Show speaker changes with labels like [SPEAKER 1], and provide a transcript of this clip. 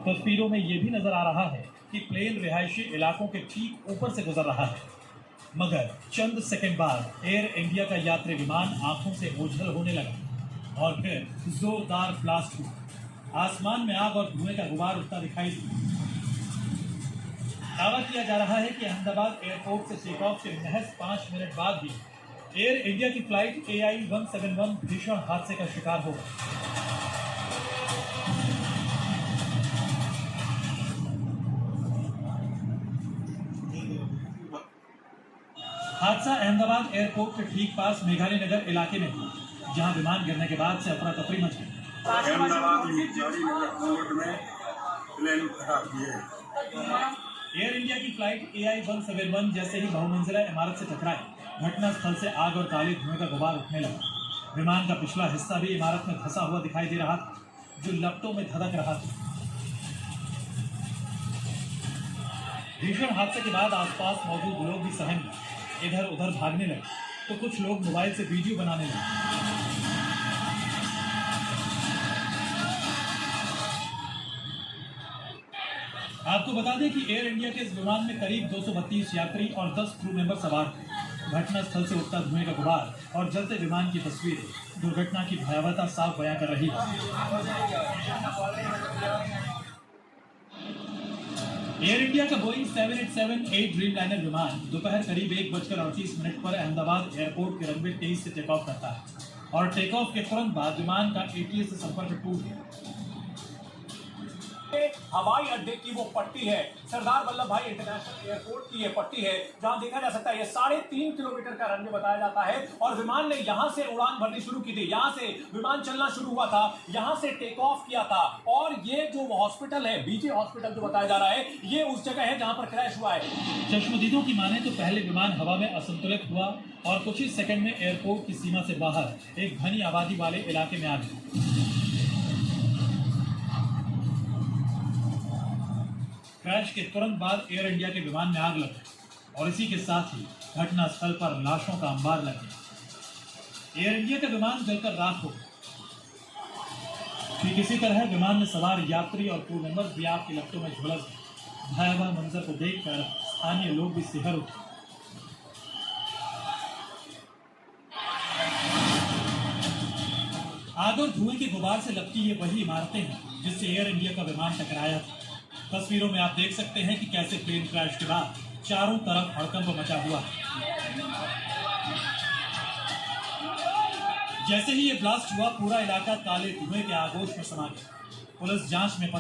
[SPEAKER 1] तस्वीरों में ये भी नजर आ रहा है कि प्लेन रिहायशी इलाकों के ठीक ऊपर से गुजर रहा है, मगर चंद सेकंड बाद एयर इंडिया का यात्री विमान आंखों से ओझल होने लगा और फिर जोरदार ब्लास्ट हुआ। आसमान में आग और धुएं का गुबार उठता दिखाई दिया। दावा किया जा रहा है कि अहमदाबाद एयरपोर्ट से टेक ऑफ के महज 5 मिनट बाद ही एयर इंडिया की फ्लाइट AI 171 भीषण हादसे का शिकार हो गई। हादसा अहमदाबाद एयरपोर्ट के ठीक पास मेघालय नगर इलाके में हुआ, जहां विमान गिरने के बाद से अफरा तफरी मच गई।
[SPEAKER 2] अहमदाबाद में प्लेन खराब किए।
[SPEAKER 1] एयर इंडिया की फ्लाइट AI 171 जैसे ही बहुमंजिला इमारत से टकराई, घटनास्थल से आग और काले धुएं का गुबार उठने लगा। विमान का पिछला हिस्सा भी इमारत में धंसा हुआ दिखाई दे रहा था, जो लपटों में धधक रहा था। भीषण हादसे के बाद आसपास मौजूद लोग भी सहम गए, इधर उधर भागने लगे, तो कुछ लोग मोबाइल से वीडियो बनाने लगे। आपको बता दें कि एयर इंडिया के इस विमान में करीब 232 यात्री और 10 क्रू मेंबर सवार थे। घटनास्थल से उठता धुएं का गुबार और जलते विमान की तस्वीरें दुर्घटना की भयावहता साफ बयां कर रही है। एयर इंडिया का बोइंग 787-8 ड्रीमलाइनर विमान दोपहर करीब 1:38 पर अहमदाबाद एयरपोर्ट के रनवे 23 से टेक ऑफ करता है और टेक ऑफ के तुरंत बाद विमान का ATS से संपर्क टूट गया।
[SPEAKER 3] हवाई अड्डे की वो पट्टी है, सरदार वल्लभ भाई इंटरनेशनल एयरपोर्ट की ये पट्टी है, जहां देखा जा सकता है ये 3.5 किलोमीटर का रनवे बताया जाता है और विमान ने यहां से उड़ान भरनी शुरू की थी। यहां से विमान चलना शुरू हुआ था, यहां से टेक ऑफ किया था और ये जो हॉस्पिटल है, BJ हॉस्पिटल जो बताया जा रहा है, ये उस जगह है जहां पर क्रैश हुआ है।
[SPEAKER 1] चश्मदीदों की माने तो पहले विमान हवा में असंतुलित हुआ और कुछ ही सेकंड में एयरपोर्ट की सीमा से बाहर एक घनी आबादी वाले इलाके में आ गया। क्रैश के तुरंत बाद एयर इंडिया के विमान में आग लग गई और इसी के साथ ही घटनास्थल पर लाशों का अंबार लग गया। एयर इंडिया का विमान जलकर राख हो गया। ठीक इसी तरह विमान में सवार यात्री और क्रू मेंबर्स भी आग की लपटों में झुलस गए। भयावह मंजर को देखकर स्थानीय लोग भी सिहर उठे। आग और धुएं के गुबार से लपटी ये वही इमारतें हैं जिससे एयर इंडिया का विमान टकराया था। तस्वीरों में आप देख सकते हैं कि कैसे प्लेन क्रैश के बाद चारों तरफ हड़कंप मचा हुआ है। जैसे ही ये ब्लास्ट हुआ, पूरा इलाका काले धुएं के आगोश में समा गया। पुलिस जांच में